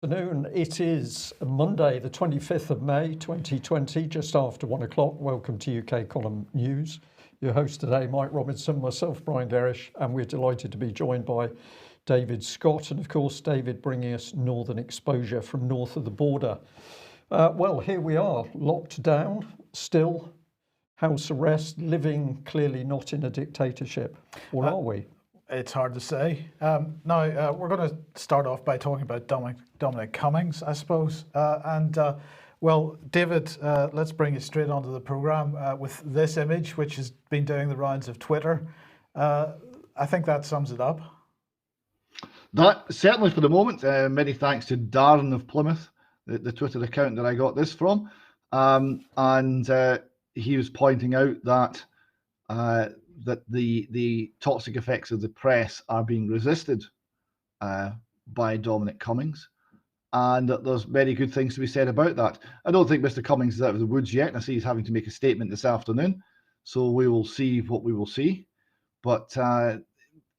afternoon. It is Monday, the 25th of May, 2020, just after 1 o'clock. Welcome to UK Column News. Your host today, Mike Robinson, myself, Brian Gerrish, and we're delighted to be joined by David Scott. And of course, David bringing us northern exposure from north of the border. Well, here we are, locked down, still, house arrest, living clearly not in a dictatorship. Or are we? It's hard to say. Now, we're going to start off by talking about Dominic Cummings, I suppose. Well, David, let's bring you straight onto the programme with this image, which has been doing the rounds of Twitter. I think that sums it up. That certainly for the moment. Many thanks to Darren of Plymouth, the Twitter account that I got this from. He was pointing out that that the toxic effects of the press are being resisted by Dominic Cummings, and that there's very good things to be said about that. I don't think Mr. Cummings is out of the woods yet. I see he's having to make a statement this afternoon, so we will see what we will see. But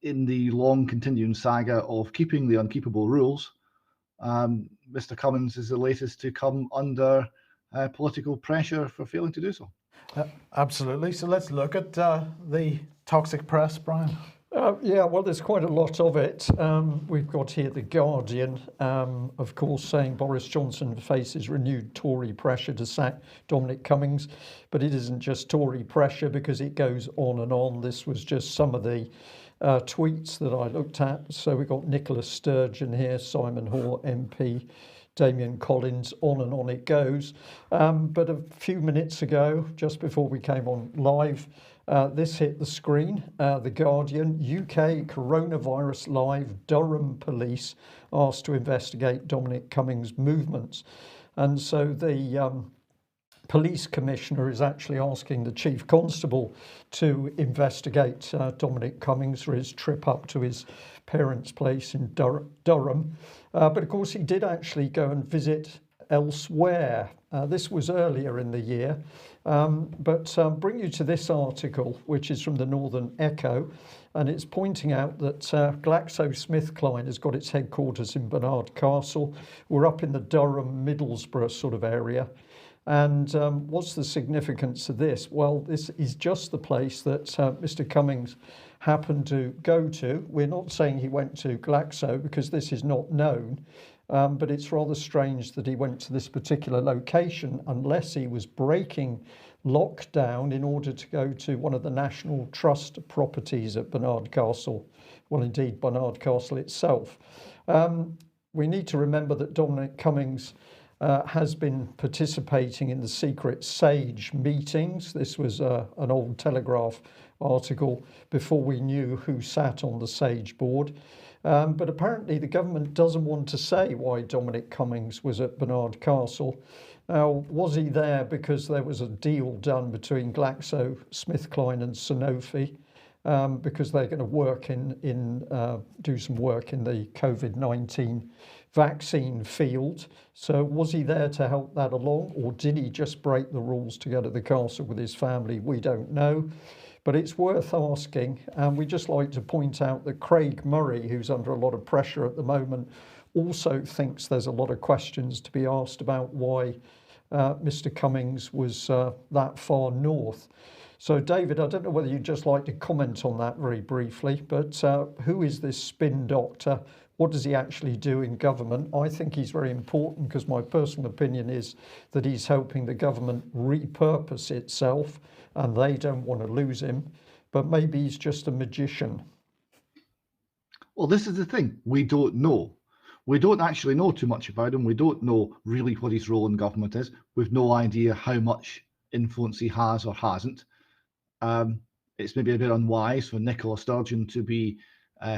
in the long continuing saga of keeping the unkeepable rules, Mr. Cummings is the latest to come under political pressure for failing to do so. Absolutely. So let's look at the toxic press, Brian. Yeah, well, there's quite a lot of it. We've got here The Guardian, of course, saying Boris Johnson faces renewed Tory pressure to sack Dominic Cummings. But it isn't just Tory pressure, because it goes on and on. This was just some of the tweets that I looked at. So we've got Nicola Sturgeon here, Simon Hoare MP, Damian Collins, on and on it goes. But a few minutes ago, just before we came on live, this hit the screen. The Guardian, UK coronavirus live, Durham police asked to investigate Dominic Cummings' movements. And so the police commissioner is actually asking the chief constable to investigate Dominic Cummings for his trip up to his parents' place in Durham. But of course, he did actually go and visit elsewhere. This was earlier in the year. But bring you to this article, which is from the Northern Echo, and it's pointing out that GlaxoSmithKline has got its headquarters in Barnard Castle. We're up in the Durham, Middlesbrough sort of area. And what's the significance of this? Well, this is just the place that Mr. Cummings happened to go to. We're not saying he went to Glaxo, because this is not known, but it's rather strange that he went to this particular location unless he was breaking lockdown in order to go to one of the National Trust properties at Barnard Castle. Well, indeed, Barnard Castle itself. We need to remember that Dominic Cummings has been participating in the secret SAGE meetings. This was an old Telegraph article before we knew who sat on the SAGE board. But apparently the government doesn't want to say why Dominic Cummings was at Barnard Castle. Now, was he there because there was a deal done between GlaxoSmithKline and Sanofi, because they're going to work do some work in the COVID-19 vaccine field? So was he there to help that along, or did he just break the rules to go to the castle with his family? We don't know, but it's worth asking. And we just like to point out that Craig Murray, who's under a lot of pressure at the moment, also thinks there's a lot of questions to be asked about why Mr. Cummings was that far north. So, David, I don't know whether you'd just like to comment on that very briefly, but who is this spin doctor? What does he actually do in government? I think he's very important, because my personal opinion is that he's helping the government repurpose itself, and they don't want to lose him. But maybe he's just a magician. Well, this is the thing. We don't know. We don't actually know too much about him. We don't know really what his role in government is. We've no idea how much influence he has or hasn't. It's maybe a bit unwise for Nicola Sturgeon to be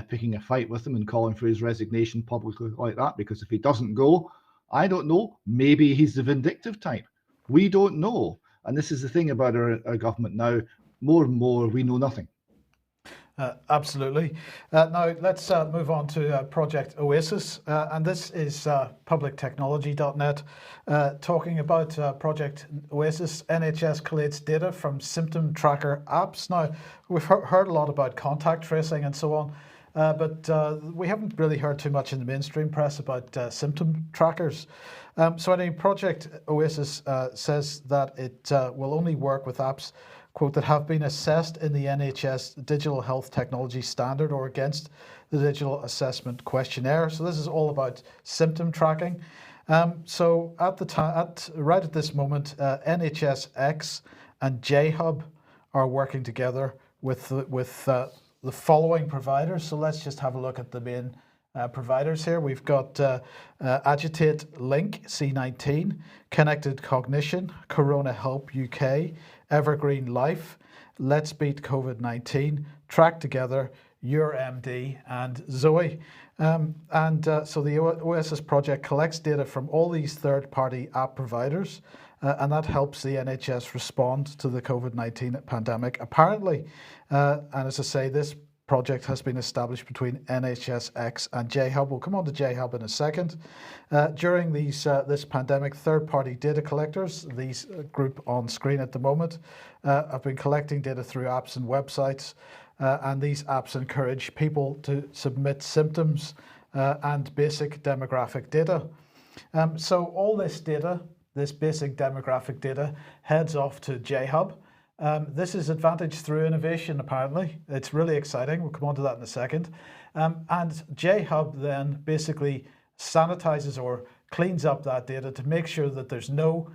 picking a fight with him and calling for his resignation publicly like that, because if he doesn't go, I don't know, maybe he's the vindictive type. We don't know. And this is the thing about our government now. More and more, we know nothing. Absolutely. Now let's move on to Project Oasis, and this is publictechnology.net talking about Project Oasis. NHS collates data from symptom-tracker apps. Now, we've heard a lot about contact tracing and so on. but we haven't really heard too much in the mainstream press about symptom trackers. So anyway, Project Oasis says that it will only work with apps, quote, that have been assessed in the NHS Digital Health Technology Standard or against the Digital Assessment Questionnaire. So this is all about symptom tracking. So right at this moment, NHSx and JHUB are working together with the following providers. So let's just have a look at the main providers here. We've got Agitate Link C19, Connected Cognition, Corona Help UK, Evergreen Life, Let's Beat COVID-19, Track Together, Your MD, and Zoe. So the Oasis project collects data from all these third-party app providers, and that helps the NHS respond to the COVID-19 pandemic. Apparently, and as I say, this project has been established between NHSx and JHUB. We'll come on to JHUB in a second. During this pandemic, third-party data collectors, these group on screen at the moment, have been collecting data through apps and websites, and these apps encourage people to submit symptoms and basic demographic data. So all this data, this basic demographic data, heads off to JHUB. This is advantage through innovation, apparently. It's really exciting. We'll come on to that in a second. And JHUB then basically sanitizes or cleans up that data to make sure that there's no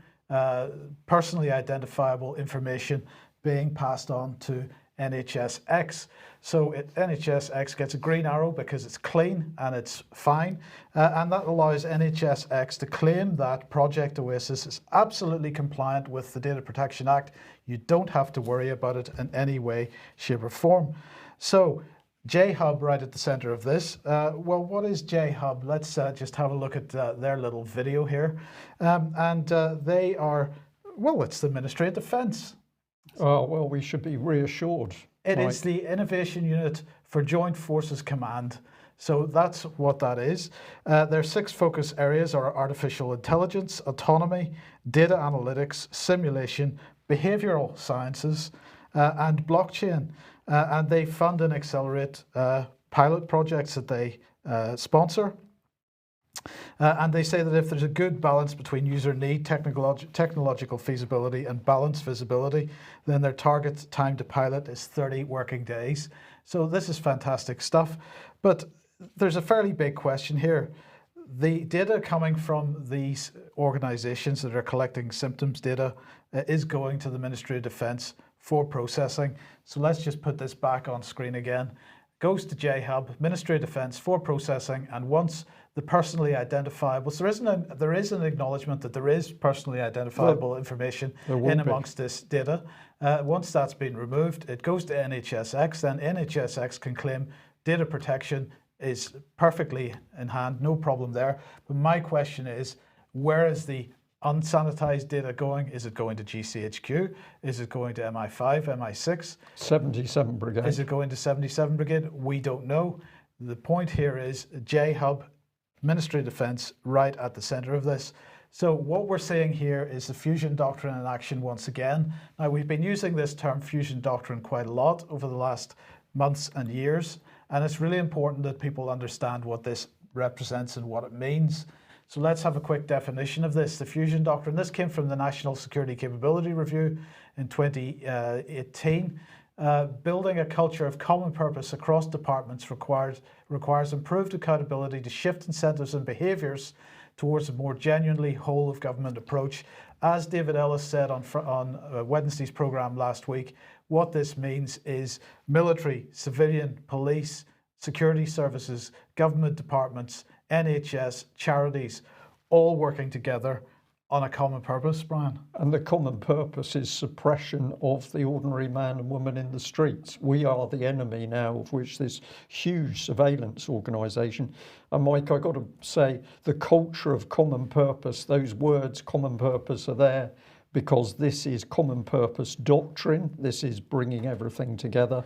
personally identifiable information being passed on to NHSx. So NHSx gets a green arrow because it's clean and it's fine, and that allows NHSx to claim that Project Oasis is absolutely compliant with the Data Protection Act. You don't have to worry about it in any way, shape or form. So JHUB right at the center of this. Well, what is JHUB? Let's just have a look at their little video here. They are, well, it's the Ministry of Defence. Oh, well, we should be reassured. It is the Innovation Unit for Joint Forces Command. So that's what that is. Their 6 focus areas are artificial intelligence, autonomy, data analytics, simulation, behavioural sciences, and blockchain. And they fund and accelerate pilot projects that they sponsor. And they say that if there's a good balance between user need, technological feasibility, and balanced visibility, then their target time to pilot is 30 working days. So this is fantastic stuff. But there's a fairly big question here. The data coming from these organizations that are collecting symptoms data is going to the Ministry of Defence for processing. So let's just put this back on screen again. Goes to JHUB, Ministry of Defence for processing, and once the personally identifiable, so there is an acknowledgement that there is personally identifiable information in amongst this data. Once that's been removed, it goes to NHSx, then NHSx can claim data protection is perfectly in hand, no problem there. But my question is, where is the unsanitized data going? Is it going to GCHQ? Is it going to MI5, MI6? 77 Brigade. Is it going to 77 Brigade? We don't know. The point here is JHUB, Ministry of Defence, right at the centre of this. So what we're seeing here is the Fusion Doctrine in action once again. Now, we've been using this term Fusion Doctrine quite a lot over the last months and years, and it's really important that people understand what this represents and what it means. So let's have a quick definition of this. The Fusion Doctrine, this came from the National Security Capability Review in 2018. Building a culture of common purpose across departments requires improved accountability to shift incentives and behaviours towards a more genuinely whole of government approach. As David Ellis said on Wednesday's programme last week, what this means is military, civilian, police, security services, government departments, NHS, charities, all working together on a common purpose, Brian. And the common purpose is suppression of the ordinary man and woman in the streets. We are the enemy now of which this huge surveillance organisation. And Mike, I've got to say, the culture of common purpose, those words common purpose are there because this is common purpose doctrine. This is bringing everything together.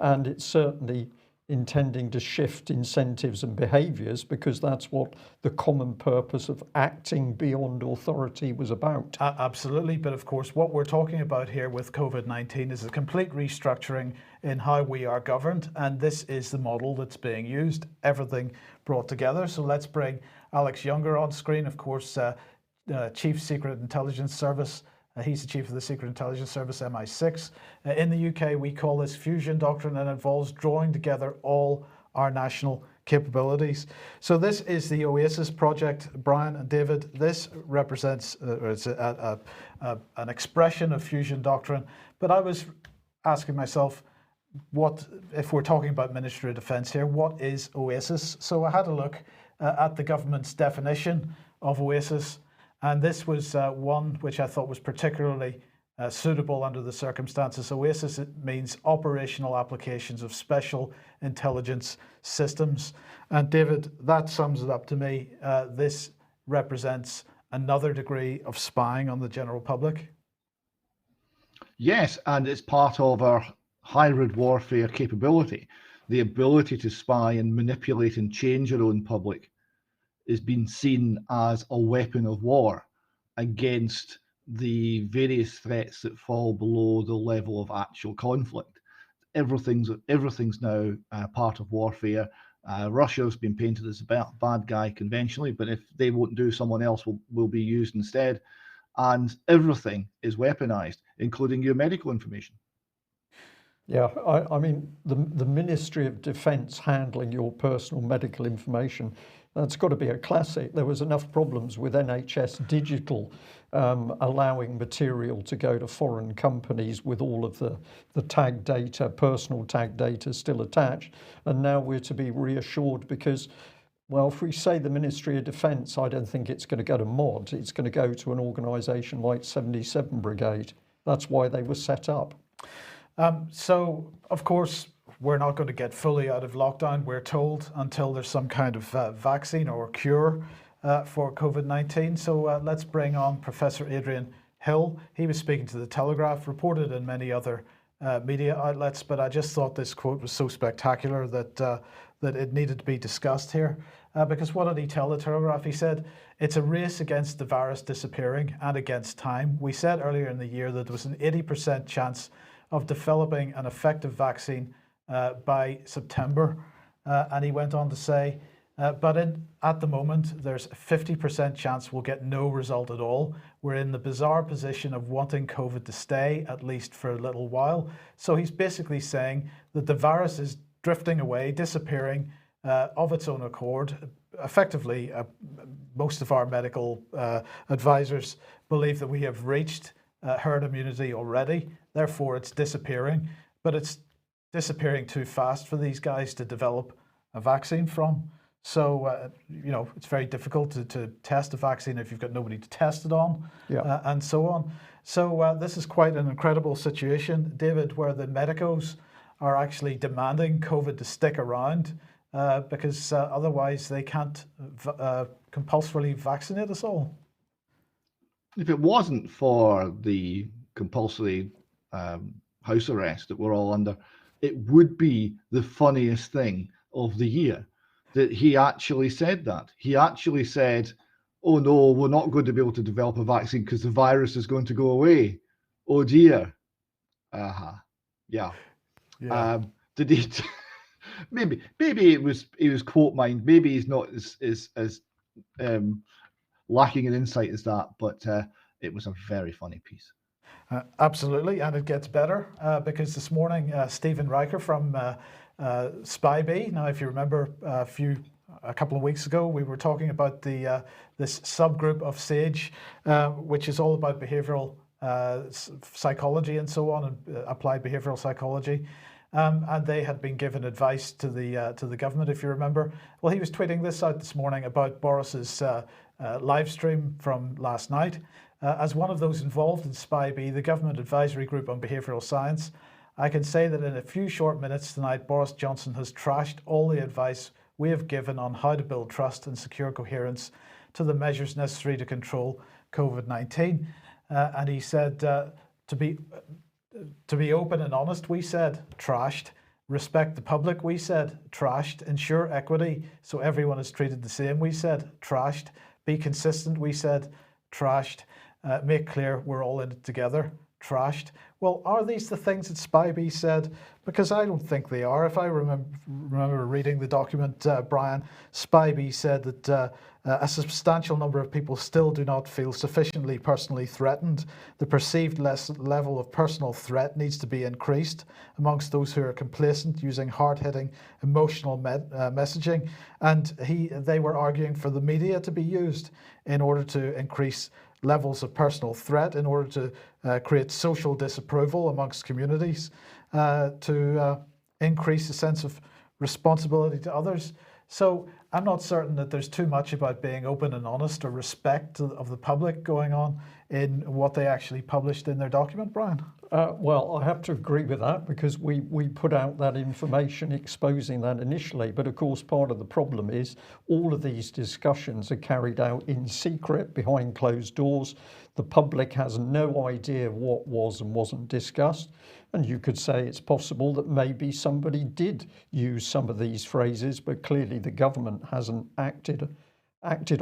And it's certainly intending to shift incentives and behaviours, because that's what the common purpose of acting beyond authority was about. Absolutely, but of course what we're talking about here with COVID-19 is a complete restructuring in how we are governed, and this is the model that's being used, everything brought together. So let's bring Alex Younger on screen, of course, Chief Secret Intelligence Service. He's the Chief of the Secret Intelligence Service, MI6. In the UK, we call this Fusion Doctrine, and involves drawing together all our national capabilities. So this is the OASIS project, Brian and David. This represents it's an expression of Fusion Doctrine. But I was asking myself, what, if we're talking about Ministry of Defence here, what is OASIS? So I had a look at the government's definition of OASIS. And this was one which I thought was particularly suitable under the circumstances. OASIS, it means Operational Applications of Special Intelligence Systems. And David, that sums it up to me. This represents another degree of spying on the general public. Yes, and it's part of our hybrid warfare capability. The ability to spy and manipulate and change your own public is being seen as a weapon of war against the various threats that fall below the level of actual conflict. Everything's now part of warfare. Russia's been painted as a bad guy conventionally, but if they won't do, someone else will be used instead. And everything is weaponized, including your medical information. Yeah, I mean, the Ministry of Defence handling your personal medical information, that's got to be a classic. There was enough problems with NHS Digital allowing material to go to foreign companies with all of the tag data, personal tag data still attached. And now we're to be reassured because, well, if we say the Ministry of Defence, I don't think it's going to go to MOD. It's going to go to an organisation like 77 Brigade. That's why they were set up. So, of course, we're not going to get fully out of lockdown, we're told, until there's some kind of vaccine or cure for COVID-19. So let's bring on Professor Adrian Hill. He was speaking to The Telegraph, reported in many other media outlets, but I just thought this quote was so spectacular that it needed to be discussed here. Because what did he tell The Telegraph? He said, it's a race against the virus disappearing and against time. We said earlier in the year that there was an 80% chance of developing an effective vaccine by September. And he went on to say, but at the moment, there's a 50% chance we'll get no result at all. We're in the bizarre position of wanting COVID to stay, at least for a little while. So he's basically saying that the virus is drifting away, disappearing of its own accord. Effectively, most of our medical advisors believe that we have reached herd immunity already. Therefore, it's disappearing, but it's disappearing too fast for these guys to develop a vaccine from. So, you know, it's very difficult to test a vaccine if you've got nobody to test it on, and so on. So this is quite an incredible situation, David, where the medicos are actually demanding COVID to stick around because otherwise they can't compulsorily vaccinate us all. If it wasn't for the compulsory house arrest that we're all under, it would be the funniest thing of the year that he actually said that. He actually said, oh no, we're not going to be able to develop a vaccine because the virus is going to go away. Oh dear. Yeah. Did he? maybe it was quote mined. Maybe he's not as lacking in insight as that, but it was a very funny piece. Absolutely, and it gets better because this morning Stephen Riker from SPI-B. Now, if you remember, a couple of weeks ago, we were talking about this subgroup of SAGE, which is all about behavioural psychology and so on, and applied behavioural psychology. And they had been given advice to the government, if you remember. Well, he was tweeting this out this morning about Boris's live stream from last night. As one of those involved in SPI-B, the Government Advisory Group on Behavioural Science, I can say that in a few short minutes tonight, Boris Johnson has trashed all the advice we have given on how to build trust and secure coherence to the measures necessary to control COVID-19. And he said, to be open and honest, we said trashed. Respect the public, we said, trashed. Ensure equity so everyone is treated the same, we said, trashed. Be consistent, we said, trashed. Make clear we're all in it together, trashed. Well, are these the things that SPI-B said? Because I don't think they are. If I remember reading the document, Brian, SPI-B said that a substantial number of people still do not feel sufficiently personally threatened. The perceived level of personal threat needs to be increased amongst those who are complacent, using hard-hitting emotional messaging. And they were arguing for the media to be used in order to increase levels of personal threat, in order to create social disapproval amongst communities, to increase a sense of responsibility to others. So I'm not certain that there's too much about being open and honest or respect of the public going on in what they actually published in their document, Brian. Well, I have to agree with that, because we put out that information exposing that initially. But of course, part of the problem is all of these discussions are carried out in secret, behind closed doors. The public has no idea what was and wasn't discussed. And you could say it's possible that maybe somebody did use some of these phrases, but clearly the government hasn't acted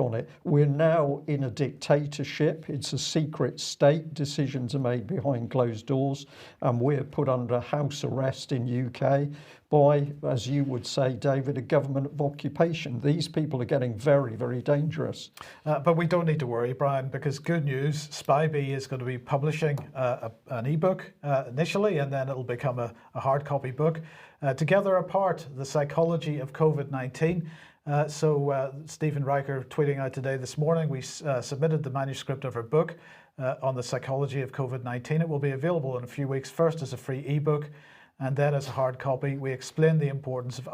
on it. We're now in a dictatorship. It's a secret state. Decisions are made behind closed doors, and we're put under house arrest in UK by, as you would say, David, a government of occupation. These people are getting very, very dangerous. But we don't need to worry, Brian, because good news, SPI-B is going to be publishing an ebook initially, and then it'll become a hard copy book. Together Apart, The Psychology of COVID-19. So Stephen Riker tweeting out today this morning, we submitted the manuscript of our book on the psychology of COVID-19. It will be available in a few weeks, first as a free ebook and then as a hard copy. We explain the importance of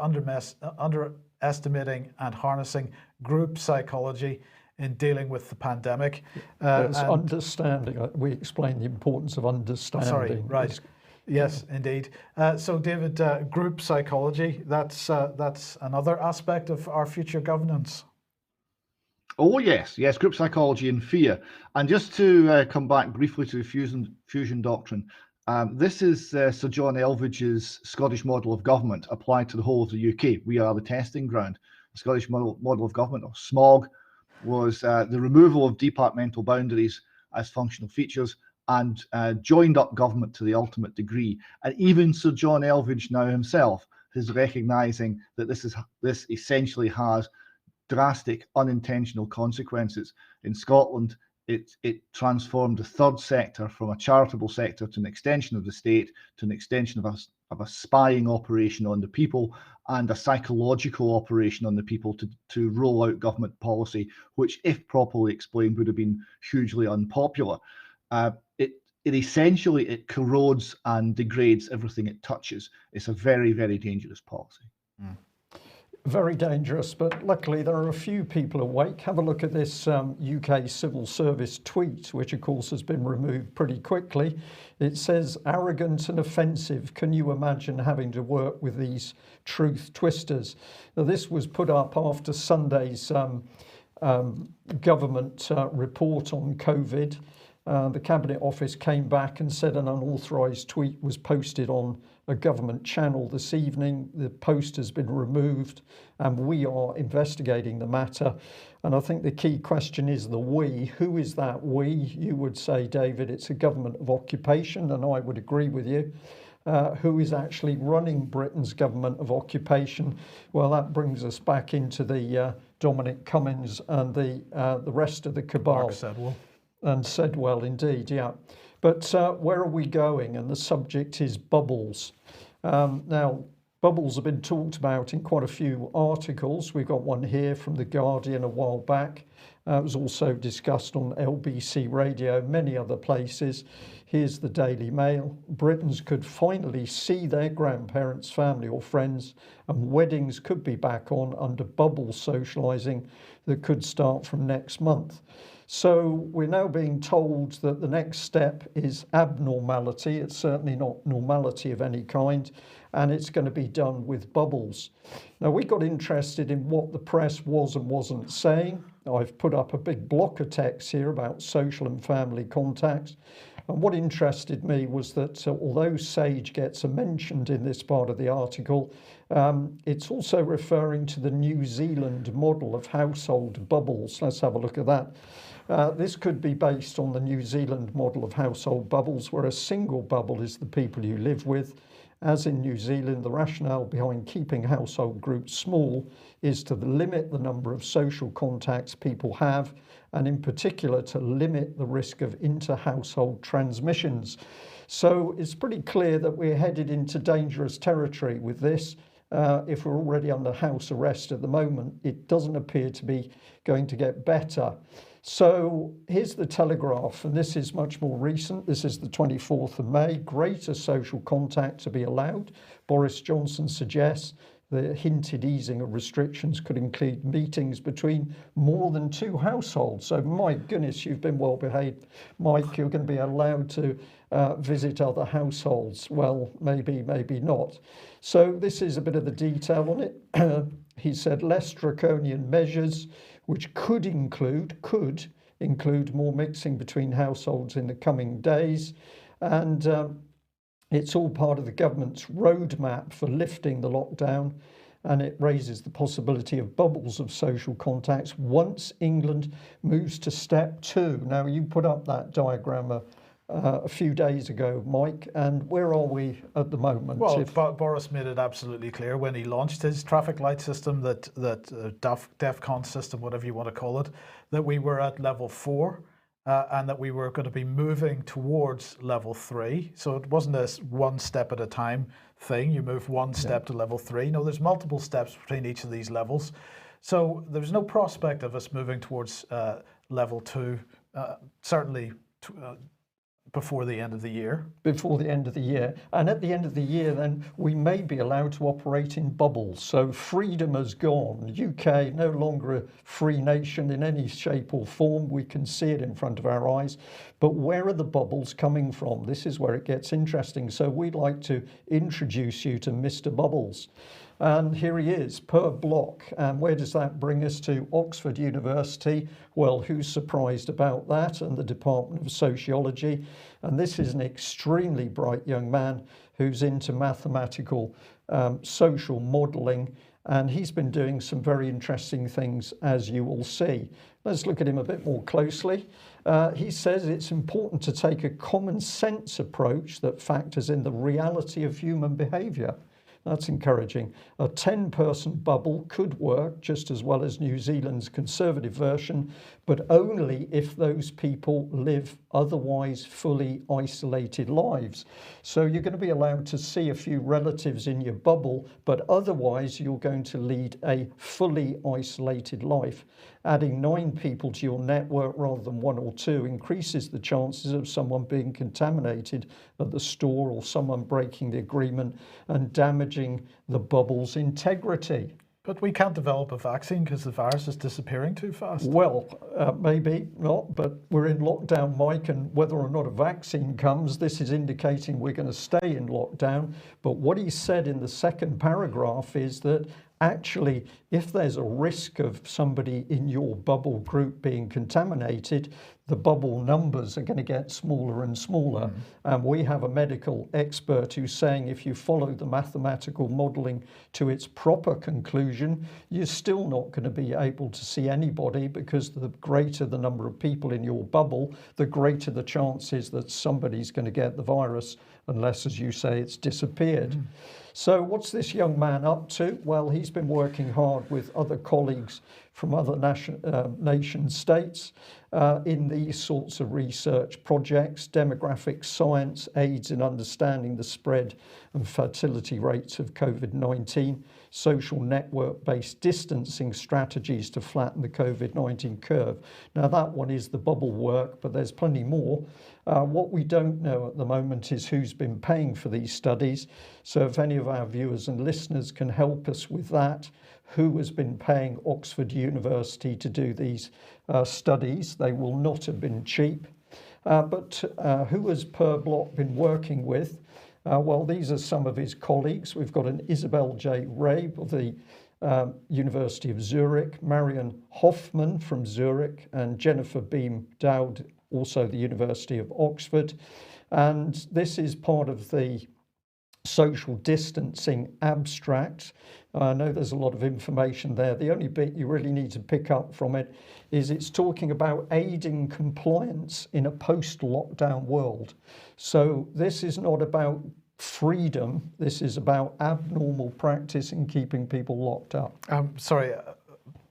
underestimating and harnessing group psychology in dealing with the pandemic. Understanding. We explain the importance of understanding. Sorry, right. Yes, indeed. So, David, group psychology, that's another aspect of our future governance. Oh, yes, group psychology and fear. And just to come back briefly to the Fusion Doctrine, this is Sir John Elvidge's Scottish model of government applied to the whole of the UK. We are the testing ground. The Scottish model of government, or SMOG, was the removal of departmental boundaries as functional features, and joined up government to the ultimate degree. And even Sir John Elvidge now himself is recognising that this essentially has drastic unintentional consequences. In Scotland, it transformed the third sector from a charitable sector to an extension of the state, to an extension of a spying operation on the people and a psychological operation on the people to roll out government policy, which, if properly explained, would have been hugely unpopular. It essentially corrodes and degrades everything it touches. It's a very, very dangerous policy. Very dangerous, but luckily there are a few people awake. Have a look at this UK civil service tweet, which of course has been removed pretty quickly. It says, arrogant and offensive. Can you imagine having to work with these truth twisters? Now, this was put up after Sunday's government report on COVID. The Cabinet Office came back and said an unauthorised tweet was posted on a government channel this evening. The post has been removed and we are investigating the matter. And I think the key question is the we. Who is that we? You would say, David, it's a government of occupation, and I would agree with you. Who is actually running Britain's government of occupation? Well, that brings us back into the Dominic Cummings and the rest of the cabal. And said well, indeed, yeah. But where are we going? And the subject is bubbles. Now, bubbles have been talked about in quite a few articles. We've got one here from The Guardian a while back. It was also discussed on LBC Radio, many other places. Here's the Daily Mail. Britons could finally see their grandparents, family or friends, and weddings could be back on under bubble socialising that could start from next month. So we're now being told that the next step is abnormality. It's certainly not normality of any kind, and it's going to be done with bubbles. Now, we got interested in what the press was and wasn't saying. I've put up a big block of text here about social and family contacts. And what interested me was that although SAGE gets mentioned in this part of the article, it's also referring to the New Zealand model of household bubbles. Let's have a look at that. This could be based on the New Zealand model of household bubbles, where a single bubble is the people you live with. As in New Zealand, the rationale behind keeping household groups small is to limit the number of social contacts people have, and in particular to limit the risk of inter-household transmissions. So it's pretty clear that we're headed into dangerous territory with this. If we're already under house arrest at the moment, it doesn't appear to be going to get better. So here's the Telegraph, and this is much more recent. This is the 24th of May. Greater social contact to be allowed. Boris Johnson suggests the hinted easing of restrictions could include meetings between more than 2 households. So my goodness, you've been well behaved, Mike. You're going to be allowed to visit other households. Well, maybe not. So this is a bit of the detail on it. He said less draconian measures, which could include more mixing between households in the coming days. And it's all part of the government's roadmap for lifting the lockdown, and it raises the possibility of bubbles of social contacts once England moves to step 2. Now, you put up that diagram a few days ago, Mike, and where are we at the moment? Well, Boris made it absolutely clear when he launched his traffic light system, that DEFCON system, whatever you want to call it, that we were at level 4 and that we were going to be moving towards level 3. So it wasn't a one step at a time thing. You move one step to level 3. No, there's multiple steps between each of these levels. So there's no prospect of us moving towards level 2, certainly before the end of the year. Before the end of the year. And at the end of the year, then, we may be allowed to operate in bubbles. So freedom has gone. UK no longer a free nation in any shape or form. We can see it in front of our eyes. But where are the bubbles coming from? This is where it gets interesting. So we'd like to introduce you to Mr. Bubbles. And here he is, per block. And where does that bring us to? Oxford University. Well, who's surprised about that? And the Department of Sociology. And this is an extremely bright young man who's into mathematical social modelling. And he's been doing some very interesting things, as you will see. Let's look at him a bit more closely. He says it's important to take a common sense approach that factors in the reality of human behaviour. That's encouraging. A 10-person bubble could work just as well as New Zealand's conservative version, but only if those people live otherwise fully isolated lives. So you're going to be allowed to see a few relatives in your bubble, but otherwise you're going to lead a fully isolated life. Adding 9 people to your network rather than 1 or 2 increases the chances of someone being contaminated at the store or someone breaking the agreement and damaging the bubble's integrity. But we can't develop a vaccine because the virus is disappearing too fast. Well, maybe not, but we're in lockdown, Mike, and whether or not a vaccine comes, this is indicating we're going to stay in lockdown. But what he said in the second paragraph is that actually, if there's a risk of somebody in your bubble group being contaminated, the bubble numbers are going to get smaller and smaller. And we have a medical expert who's saying if you follow the mathematical modelling to its proper conclusion, you're still not going to be able to see anybody, because the greater the number of people in your bubble, the greater the chances that somebody's going to get the virus, unless, as you say, it's disappeared. So what's this young man up to? Well, he's been working hard with other colleagues from other nation states in these sorts of research projects. Demographic science aids in understanding the spread and fertility rates of COVID-19, social network-based distancing strategies to flatten the COVID-19 curve. Now that one is the bubble work, but there's plenty more. What we don't know at the moment is who's been paying for these studies. So if any of our viewers and listeners can help us with that, who has been paying Oxford University to do these studies? They will not have been cheap. But who has Per Block been working with? Well, these are some of his colleagues. We've got an Isabel J. Rabe of the University of Zurich, Marion Hoffman from Zurich, and Jennifer Beam Dowd also the University of Oxford. And this is part of the social distancing abstract. I know there's a lot of information there. The only bit you really need to pick up from it is it's talking about aiding compliance in a post-lockdown world. So this is not about freedom. This is about abnormal practice in keeping people locked up. Sorry,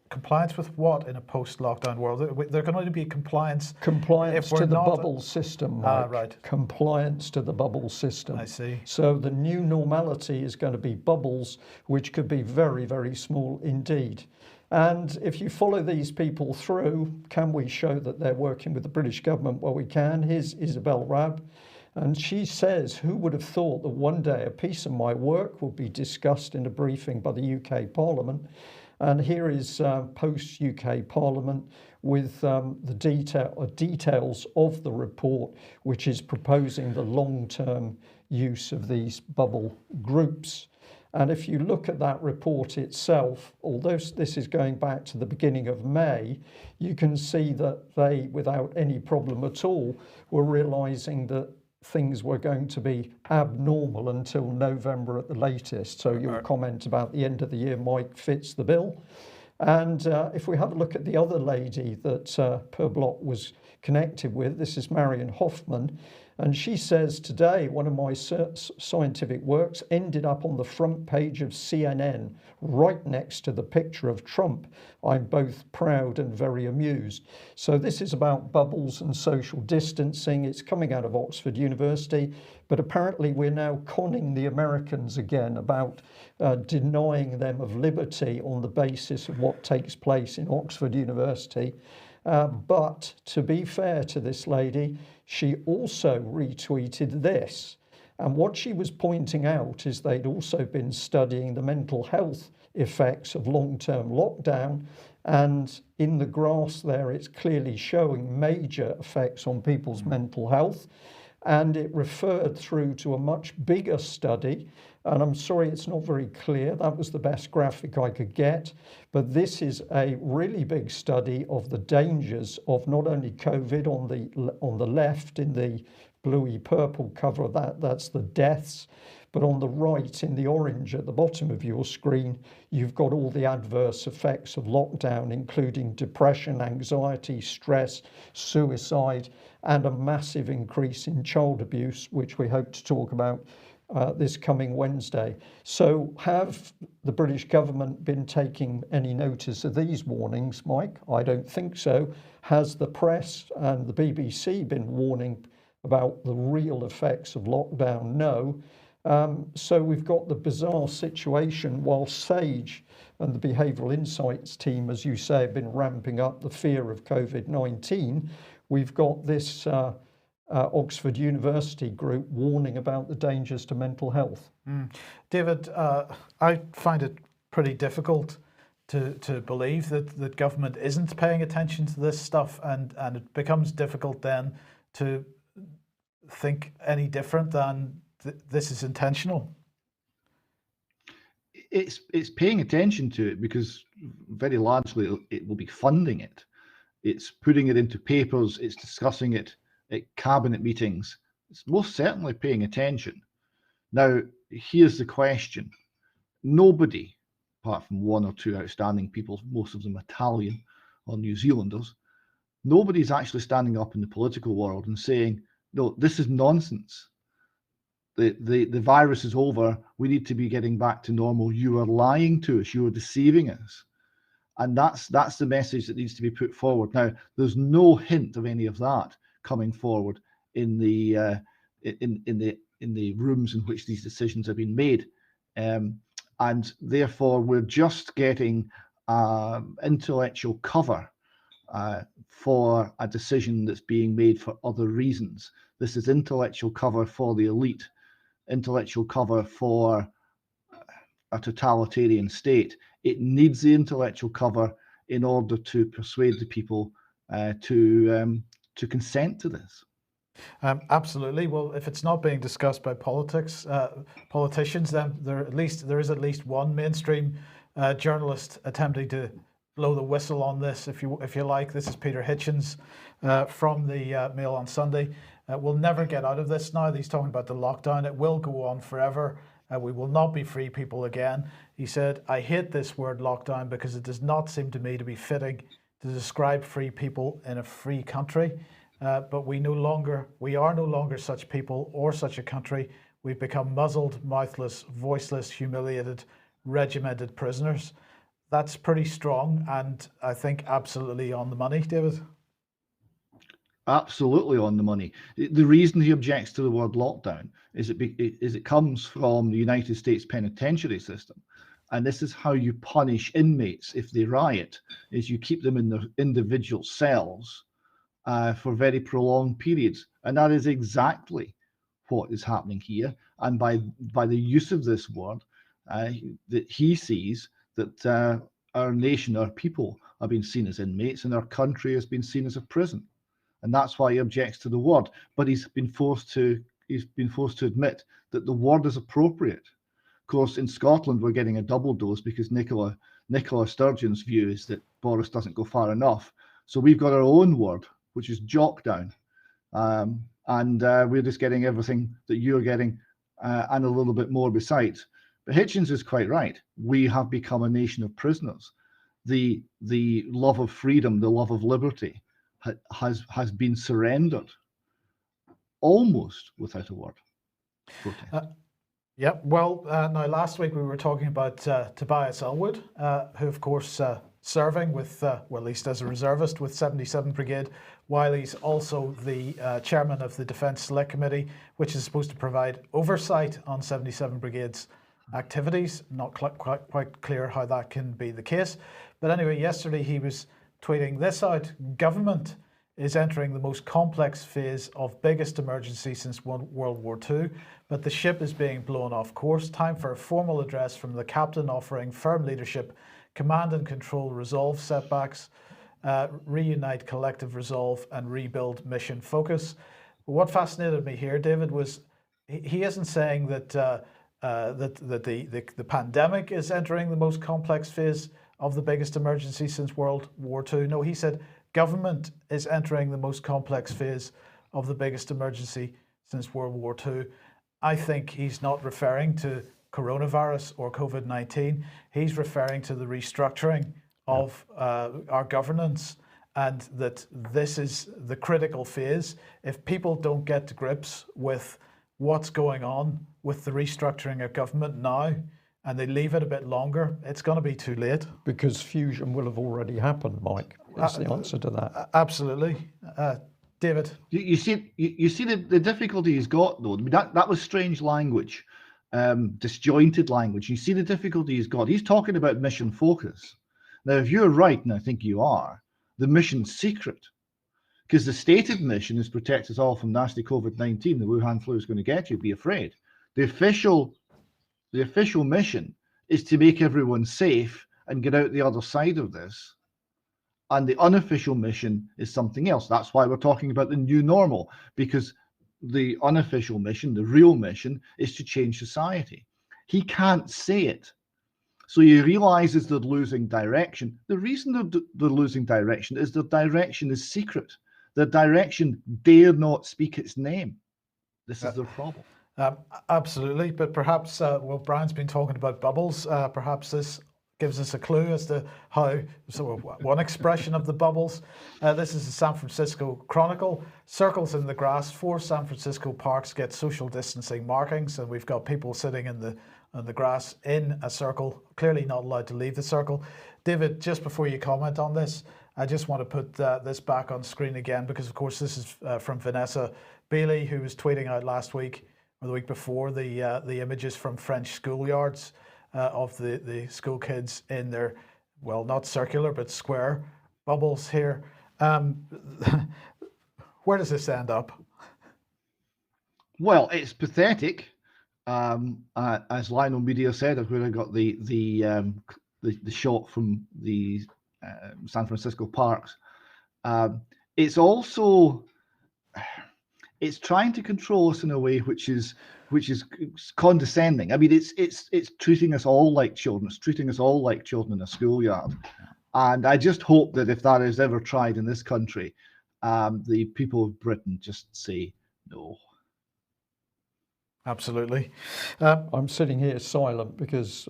compliance with what in a post-lockdown world? There can only be compliance Compliance if we're to the not bubble system, Mike. right. Compliance to the bubble system. I see. So the new normality is going to be bubbles, which could be very, very small indeed. And if you follow these people through, can we show that they're working with the British government? Well, we can. Here's Isabel Rabb. And she says, who would have thought that one day a piece of my work would be discussed in a briefing by the UK Parliament? And here is post-UK Parliament with the details of the report, which is proposing the long-term use of these bubble groups. And if you look at that report itself, although this is going back to the beginning of May, you can see that they, without any problem at all, were realising that things were going to be abnormal until November at the latest. So your comment about the end of the year, Mike, fits the bill. And if we have a look at the other lady that Per Block was connected with, this is Marion Hoffman, and she says today one of my scientific works ended up on the front page of CNN, right next to the picture of Trump. I'm both proud and very amused. So this is about bubbles and social distancing. It's coming out of Oxford University, but apparently we're now conning the Americans again about denying them of liberty on the basis of what takes place in Oxford University. But to be fair to this lady, she also retweeted this. And what she was pointing out is they'd also been studying the mental health effects of long-term lockdown. And in the graphs there, it's clearly showing major effects on people's mental health. And it referred through to a much bigger study. And I'm sorry, it's not very clear. That was the best graphic I could get. But this is a really big study of the dangers of not only COVID on the left in the bluey purple cover, that's the deaths. But on the right in the orange at the bottom of your screen, you've got all the adverse effects of lockdown, including depression, anxiety, stress, suicide, and a massive increase in child abuse, which we hope to talk about this coming Wednesday. So have the British government been taking any notice of these warnings, Mike? I don't think so. Has the press and the BBC been warning about the real effects of lockdown? No. So we've got the bizarre situation while SAGE and the Behavioural Insights team, as you say, have been ramping up the fear of COVID-19. We've got this Oxford University group warning about the dangers to mental health. David, I find it pretty difficult to believe that government isn't paying attention to this stuff, and it becomes difficult then to think any different than this is intentional. It's paying attention to it because very largely it will be funding it. It's putting it into papers, it's discussing it at cabinet meetings. It's most certainly paying attention. Now, here's the question. Nobody, apart from one or two outstanding people, most of them Italian or New Zealanders, nobody's actually standing up in the political world and saying, no, this is nonsense. The virus is over. We need to be getting back to normal. You are lying to us. You are deceiving us. And that's the message that needs to be put forward. Now, there's no hint of any of that coming forward in the rooms in which these decisions have been made, and therefore we're just getting intellectual cover for a decision that's being made for other reasons. This is intellectual cover for the elite, intellectual cover for a totalitarian state. It needs the intellectual cover in order to persuade the people to consent to this. Absolutely. Well, if it's not being discussed by politicians, then there is at least one mainstream journalist attempting to blow the whistle on this, if you like. This is Peter Hitchens from the Mail on Sunday. We'll never get out of this now. He's talking about the lockdown. It will go on forever. We will not be free people again. He said, I hate this word lockdown because it does not seem to me to be fitting to describe free people in a free country. But we are no longer such people or such a country. We've become muzzled, mouthless, voiceless, humiliated, regimented prisoners. That's pretty strong, and I think absolutely on the money, David. Absolutely on the money. The reason he objects to the word lockdown is it comes from the United States penitentiary system. And this is how you punish inmates if they riot, is you keep them in their individual cells for very prolonged periods. And that is exactly what is happening here. And by the use of this word, that he sees that our nation, our people, are being seen as inmates, and our country has been seen as a prison. And that's why he objects to the word. But he's been forced to admit that the word is appropriate. Of course, in Scotland, we're getting a double dose because Nicola Sturgeon's view is that Boris doesn't go far enough. So we've got our own word, which is jockdown. And we're just getting everything that you're getting and a little bit more besides. But Hitchens is quite right. We have become a nation of prisoners. The love of freedom, the love of liberty has been surrendered almost without a word. Yeah, well, now last week we were talking about Tobias Elwood, who of course serving with, well, at least as a reservist with 77 Brigade, while he's also the chairman of the Defence Select Committee, which is supposed to provide oversight on 77 Brigade's activities. Not quite clear how that can be the case. But anyway, yesterday he was tweeting this out: government is entering the most complex phase of biggest emergency since World War II, but the ship is being blown off course. Time for a formal address from the captain offering firm leadership, command and control, resolve setbacks, reunite collective resolve, and rebuild mission focus. What fascinated me here, David, was he isn't saying that the pandemic is entering the most complex phase of the biggest emergency since World War II. No, he said government is entering the most complex phase of the biggest emergency since World War II. I think he's not referring to coronavirus or COVID-19. He's referring to the restructuring of our governance, and that this is the critical phase. If people don't get to grips with what's going on with the restructuring of government now, and they leave it a bit longer, it's going to be too late. Because fusion will have already happened, Mike. That's the answer to that. Absolutely. David? You see the difficulty he's got, though. I mean, that was strange language, disjointed language. You see the difficulty he's got. He's talking about mission focus. Now, if you're right, and I think you are, the mission's secret. Because the stated mission is protect us all from nasty COVID-19. The Wuhan flu is going to get you, be afraid. The official mission is to make everyone safe and get out the other side of this. And the unofficial mission is something else. That's why we're talking about the new normal, because the unofficial mission, the real mission, is to change society. He can't say it. So he realizes they're losing direction. The reason they're losing direction is their direction is secret. Their direction dare not speak its name. This is their problem. Absolutely, but perhaps, well, Brian's been talking about bubbles. Perhaps this gives us a clue as to how, so one expression of the bubbles. This is the San Francisco Chronicle. Circles in the grass. 4 San Francisco parks get social distancing markings, and we've got people sitting in the grass in a circle, clearly not allowed to leave the circle. David, just before you comment on this, I just want to put this back on screen again, because of course this is from Vanessa Bailey, who was tweeting out last week or the week before the images from French schoolyards of the school kids in their, well, not circular but square bubbles here. Where does this end up? Well, it's pathetic. As Lionel Media said, where I got the shot from the San Francisco parks. It's also, it's trying to control us in a way which is condescending. I mean, it's treating us all like children. It's treating us all like children in a schoolyard. And I just hope that if that is ever tried in this country, the people of Britain just say no. Absolutely. I'm sitting here silent because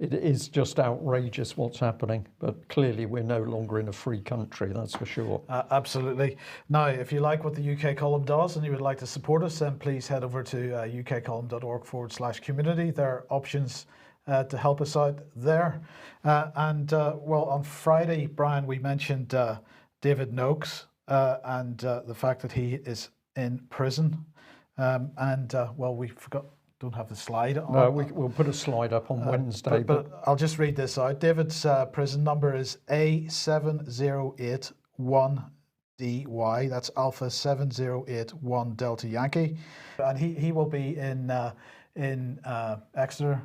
it is just outrageous what's happening, but clearly we're no longer in a free country, that's for sure. Absolutely. Now, if you like what the UK Column does and you would like to support us, then please head over to ukcolumn.org/community. There are options to help us out there. Well, on Friday, Brian, we mentioned David Noakes and the fact that he is in prison. Well, we forgot. Don't have the slide on. No, we'll put a slide up on Wednesday. But I'll just read this out. David's prison number is A7081DY. That's Alpha 7081 Delta Yankee, and he will be in Exeter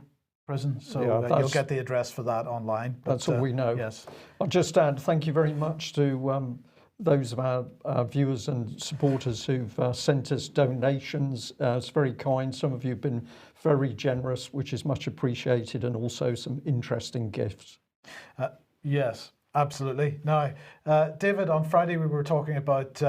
prison. So you'll get the address for that online. But, that's all we know. Yes. I'll just add thank you very much to those of our viewers and supporters who've sent us donations. It's very kind. Some of you have been very generous, which is much appreciated, and also some interesting gifts. Yes, absolutely. Now, David, on Friday we were talking about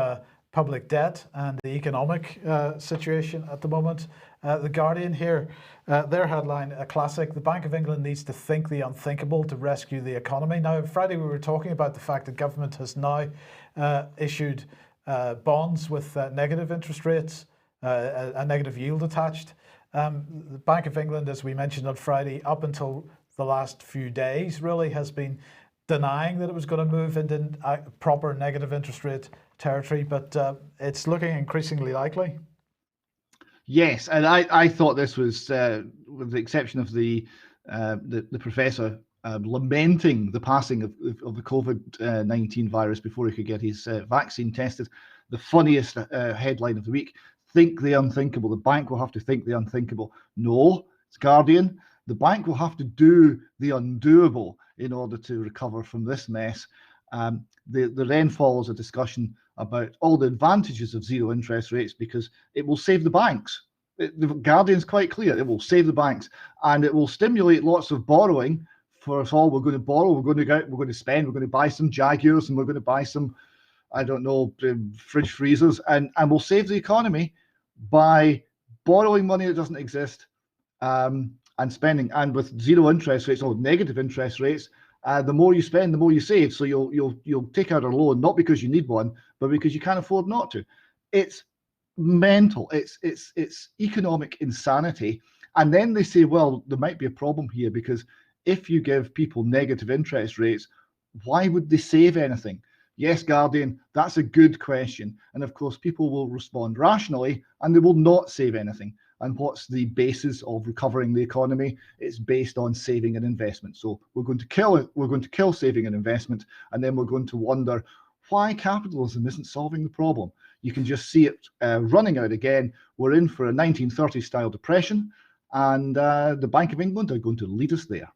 public debt and the economic situation at the moment. The Guardian here, their headline, a classic, the Bank of England needs to think the unthinkable to rescue the economy. Now, Friday we were talking about the fact that government has now issued bonds with negative interest rates, a negative yield attached. The Bank of England, as we mentioned on Friday, up until the last few days, really has been denying that it was going to move into proper negative interest rate territory, but it's looking increasingly likely. Yes, and I thought this was, with the exception of the professor lamenting the passing of the COVID-19 virus before he could get his vaccine tested, the funniest headline of the week: think the unthinkable. The bank will have to think the unthinkable. No, it's Guardian. The bank will have to do the undoable in order to recover from this mess. There then follows a discussion about all the advantages of zero interest rates because it will save the banks. The Guardian's quite clear. It will save the banks and it will stimulate lots of borrowing for us all. We're going to borrow, we're going to go out, we're going to spend, we're going to buy some Jaguars and we're going to buy some, I don't know, fridge freezers, and we'll save the economy by borrowing money that doesn't exist and spending. And with zero interest rates or negative interest rates, the more you spend, the more you save. So you'll take out a loan not because you need one, but because you can't afford not to. It's mental. It's economic insanity. And then they say, well, there might be a problem here because if you give people negative interest rates, why would they save anything? Yes, Guardian, that's a good question. And of course, people will respond rationally and they will not save anything. And what's the basis of recovering the economy? It's based on saving and investment. So we're going to kill it. We're going to kill saving and investment. And then we're going to wonder why capitalism isn't solving the problem. You can just see it running out again. We're in for a 1930s style depression. And the Bank of England are going to lead us there.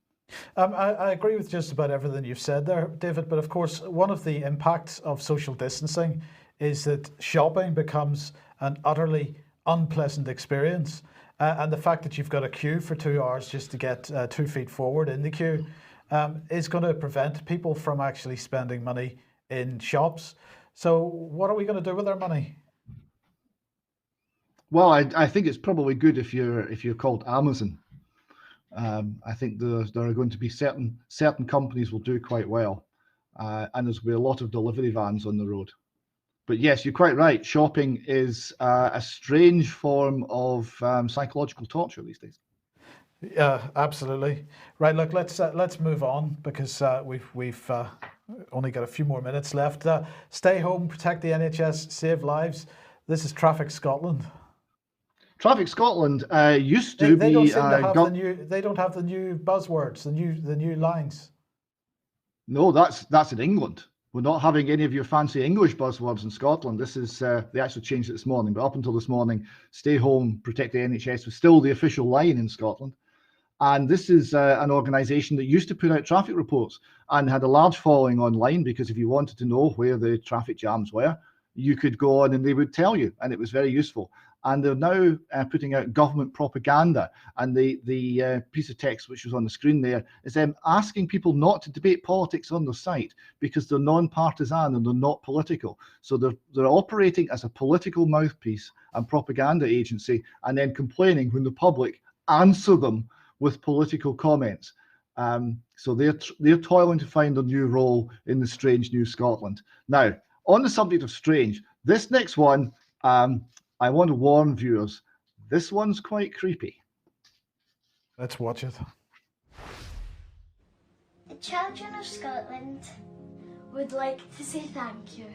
I agree with just about everything you've said there, David. But of course, one of the impacts of social distancing is that shopping becomes an utterly unpleasant experience. And the fact that you've got a queue for 2 hours just to get 2 feet forward in the queue is going to prevent people from actually spending money in shops. So what are we going to do with our money? Well, I think it's probably good if you're called Amazon. I think there are going to be certain companies will do quite well, and there's going to be a lot of delivery vans on the road. But yes, you're quite right. Shopping is a strange form of psychological torture these days. Yeah, absolutely. Right. Look, let's move on because we've only got a few more minutes left. Stay home, protect the NHS, save lives. This is Traffic Scotland. Traffic Scotland used to they be. Don't seem to have they don't have the new buzzwords, the new lines. No, that's in England. We're not having any of your fancy English buzzwords in Scotland. This is they actually changed it this morning, but up until this morning, stay home, protect the NHS was still the official line in Scotland. And this is an organisation that used to put out traffic reports and had a large following online because if you wanted to know where the traffic jams were, you could go on and they would tell you, and it was very useful. and they're now putting out government propaganda. And the piece of text which was on the screen there is them asking people not to debate politics on their site because they're non-partisan and they're not political. So they're operating as a political mouthpiece and propaganda agency, and then complaining when the public answer them with political comments. So they're toiling to find a new role in the strange new Scotland. Now, on the subject of strange, this next one, I want to warn viewers, this one's quite creepy. Let's watch it. The children of Scotland would like to say thank you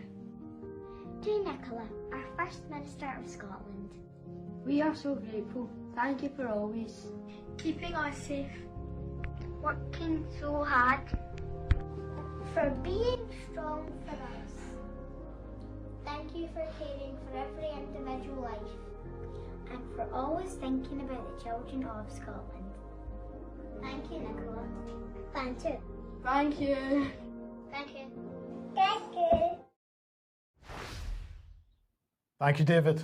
to Nicola, our First Minister of Scotland. We are so grateful. Thank you for always Keeping us safe, working so hard. for being strong for us. Thank you for caring for every individual life and for always thinking about the children of Scotland. Thank you, Nicola. Thank you. Thank you. Thank you. Thank you. Thank you, David.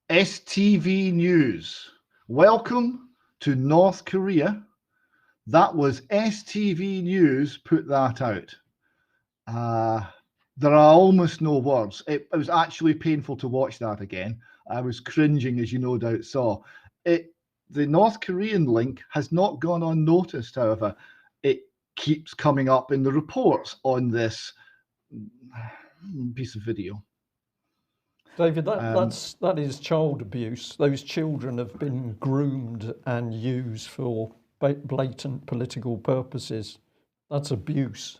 STV News. Welcome to North Korea. That was STV News put that out. There are almost no words. It was actually painful to watch that again. I was cringing, as you no doubt saw. The North Korean link has not gone unnoticed, however. It keeps coming up in the reports on this piece of video. David, that is child abuse. Those children have been groomed and used for blatant political purposes. That's abuse.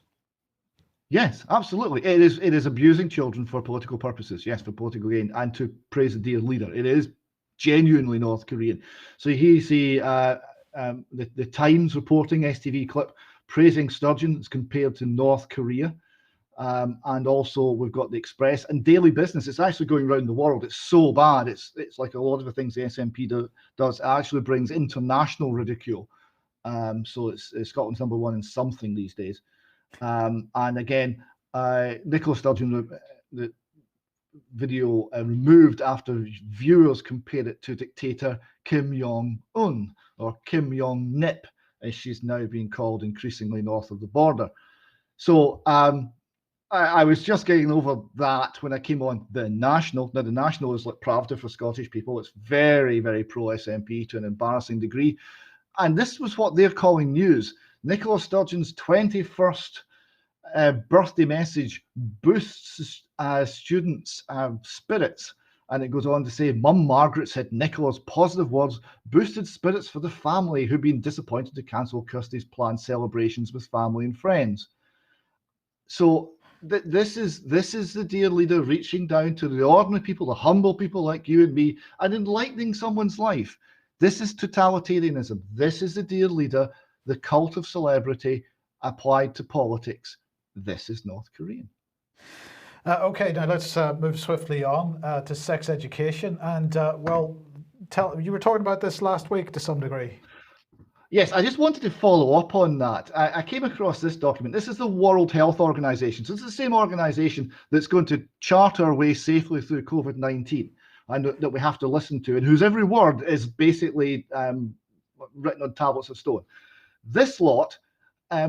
Yes, absolutely. It is abusing children for political purposes. Yes, for political gain and to praise a dear leader. It is genuinely North Korean. So here you see the Times reporting STV clip praising Sturgeon as compared to North Korea. And also we've got the Express and Daily Business. It's actually going around the world. It's so bad. It's like a lot of the things the SNP does. It actually brings international ridicule. So it's Scotland's #1 in something these days. And again, Nicola Sturgeon, the video removed after viewers compared it to dictator Kim Jong-un, or Kim Jong-nip, as she's now being called increasingly north of the border. So I was just getting over that when I came on The National. Now, The National is like Pravda for Scottish people. It's very, very pro-SNP to an embarrassing degree. And this was what they're calling news. Nicola Sturgeon's 21st birthday message boosts students' spirits. And it goes on to say, Mum Margaret said Nicola's positive words boosted spirits for the family who've been disappointed to cancel Kirsty's planned celebrations with family and friends. So this is the dear leader reaching down to the ordinary people, the humble people like you and me, and enlightening someone's life. This is totalitarianism. This is the dear leader, the cult of celebrity applied to politics. This is North Korean. Okay, now let's move swiftly on to sex education. And you were talking about this last week to some degree. Yes, I just wanted to follow up on that. I came across this document. This is the World Health Organization. So it's the same organization that's going to chart our way safely through COVID-19 and that we have to listen to, and whose every word is basically written on tablets of stone. This lot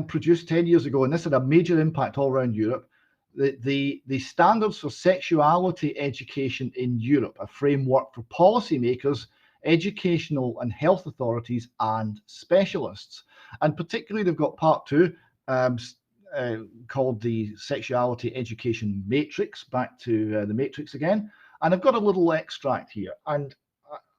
produced 10 years ago, and this had a major impact all around Europe, the standards for sexuality education in Europe, a framework for policymakers, educational and health authorities, and specialists. And particularly, they've got part 2 called the Sexuality Education Matrix, back to the Matrix again. And I've got a little extract here, and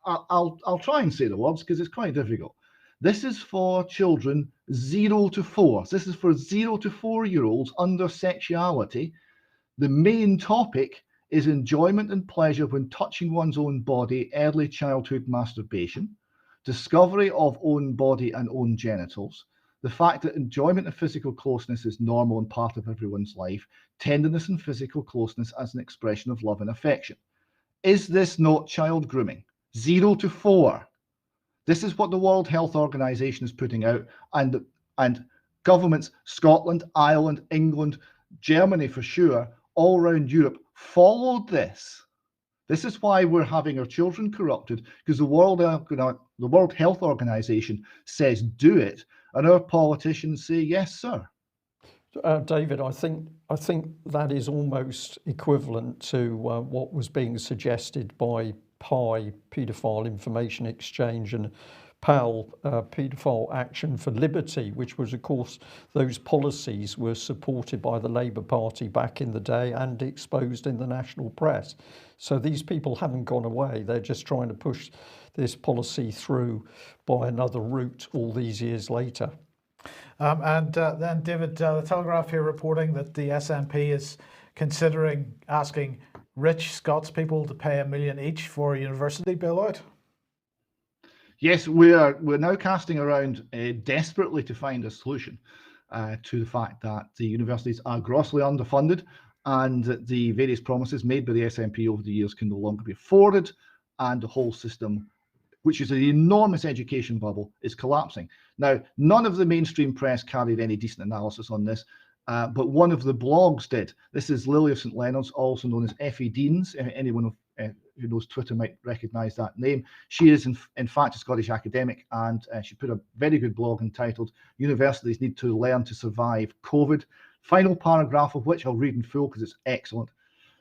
I'll try and say the words because it's quite difficult. This is for children 0 to 4. This is for 0 to 4-year-olds under sexuality. The main topic is enjoyment and pleasure when touching one's own body, early childhood masturbation, discovery of own body and own genitals, the fact that enjoyment of physical closeness is normal and part of everyone's life, tenderness and physical closeness as an expression of love and affection. Is this not child grooming? 0 to 4. This is what the World Health Organization is putting out, and governments, Scotland, Ireland, England, Germany for sure, all around Europe followed this. This is why we're having our children corrupted, because the World Health Organization says do it, and our politicians say yes, sir. David, I think that is almost equivalent to what was being suggested by PI, Paedophile Information Exchange, and PAL, Paedophile Action for Liberty, which was, of course, those policies were supported by the Labour Party back in the day and exposed in the national press. So these people haven't gone away. They're just trying to push this policy through by another route all these years later. And then, David, the Telegraph here reporting that the SNP is considering asking rich Scots people to pay $1 million each for a university bailout. Yes, we're now casting around desperately to find a solution to the fact that the universities are grossly underfunded and that the various promises made by the SNP over the years can no longer be afforded, and the whole system, which is an enormous education bubble, is collapsing. Now, none of the mainstream press carried any decent analysis on this, but one of the blogs did. This is Lily of St Leonard's, also known as Effie Deans. Anyone who knows Twitter might recognise that name. She is, in fact, a Scottish academic, and she put a very good blog entitled "Universities Need to Learn to Survive COVID." Final paragraph of which I'll read in full because it's excellent.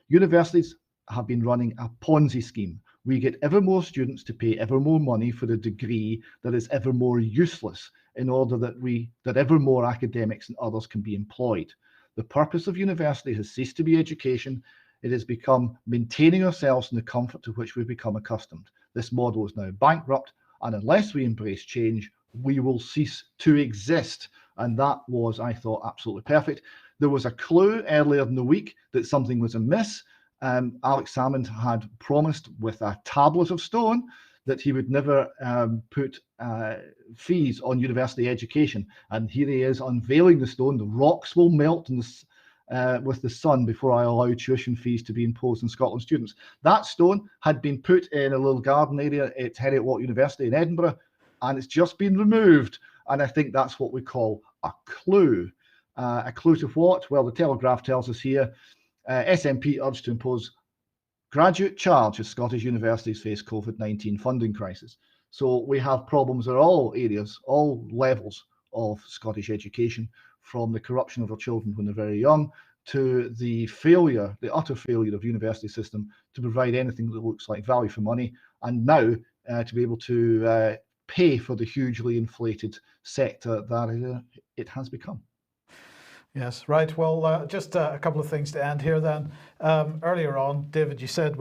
Universities have been running a Ponzi scheme. We get ever more students to pay ever more money for a degree that is ever more useless in order that ever more academics and others can be employed. The purpose of university has ceased to be education. It has become maintaining ourselves in the comfort to which we've become accustomed. This model is now bankrupt, and unless we embrace change, we will cease to exist. And that was, I thought, absolutely perfect. There was a clue earlier in the week that something was amiss. Alex Salmond had promised with a tablet of stone that he would never put fees on university education. And here he is unveiling the stone. The rocks will melt in with the sun before I allow tuition fees to be imposed on Scotland students. That stone had been put in a little garden area at Heriot-Watt University in Edinburgh, and it's just been removed. And I think that's what we call a clue. A clue to what? Well, the Telegraph tells us here, SNP urged to impose graduate charge as Scottish universities face COVID-19 funding crisis. So we have problems at all areas, all levels of Scottish education, from the corruption of our children when they're very young to the failure, the utter failure of the university system to provide anything that looks like value for money, and now to be able to pay for the hugely inflated sector that it has become. Yes, right. Well, just a couple of things to end here then. Earlier on, David, you said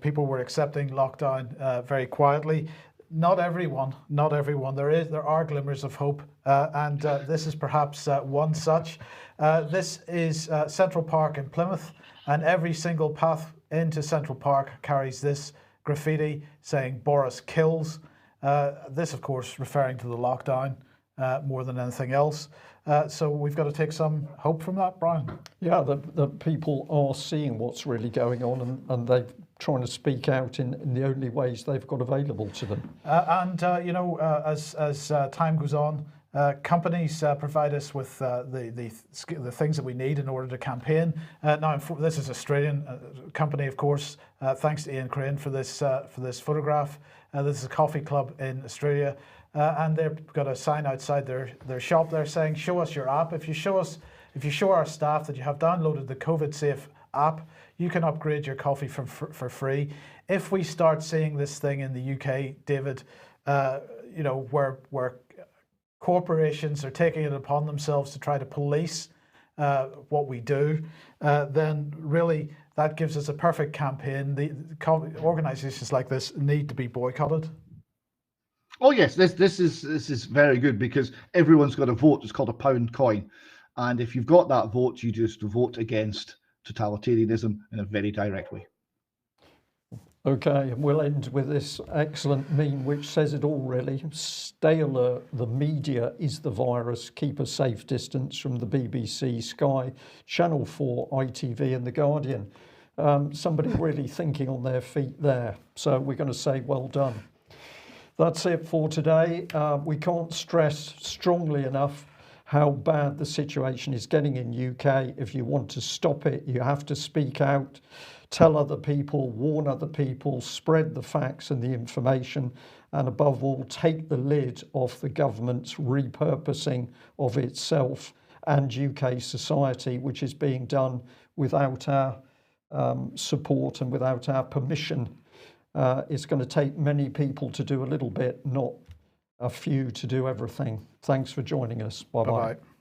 people were accepting lockdown very quietly. Not everyone. There are glimmers of hope, and this is perhaps one such. This is Central Park in Plymouth, and every single path into Central Park carries this graffiti saying "Boris kills." This, of course, referring to the lockdown more than anything else. So we've got to take some hope from that, Brian. Yeah, the people are seeing what's really going on, and they're trying to speak out in the only ways they've got available to them. As time goes on, companies provide us with the things that we need in order to campaign. Now, this is Australian company, of course. Thanks to Ian Crane for this photograph. This is a coffee club in Australia. And they've got a sign outside their shop there saying, "Show us your app. If you show our staff that you have downloaded the COVID Safe app, you can upgrade your coffee for free." If we start seeing this thing in the UK, David, where corporations are taking it upon themselves to try to police what we do, then really that gives us a perfect campaign. The organisations like this need to be boycotted. Oh yes, this is very good, because everyone's got a vote. It's called a pound coin, and if you've got that vote, you just vote against totalitarianism in a very direct way. Okay, and we'll end with this excellent meme which says it all really. Stay alert, the media is the virus. Keep a safe distance from the BBC, Sky, Channel 4, ITV and The Guardian. Somebody really thinking on their feet there. So we're going to say well done. That's it for today. We can't stress strongly enough how bad the situation is getting in UK. If you want to stop it, you have to speak out, tell other people, warn other people, spread the facts and the information, and above all, take the lid off the government's repurposing of itself and UK society, which is being done without our support and without our permission. It's going to take many people to do a little bit, not a few to do everything. Thanks for joining us. Bye-bye. Bye-bye.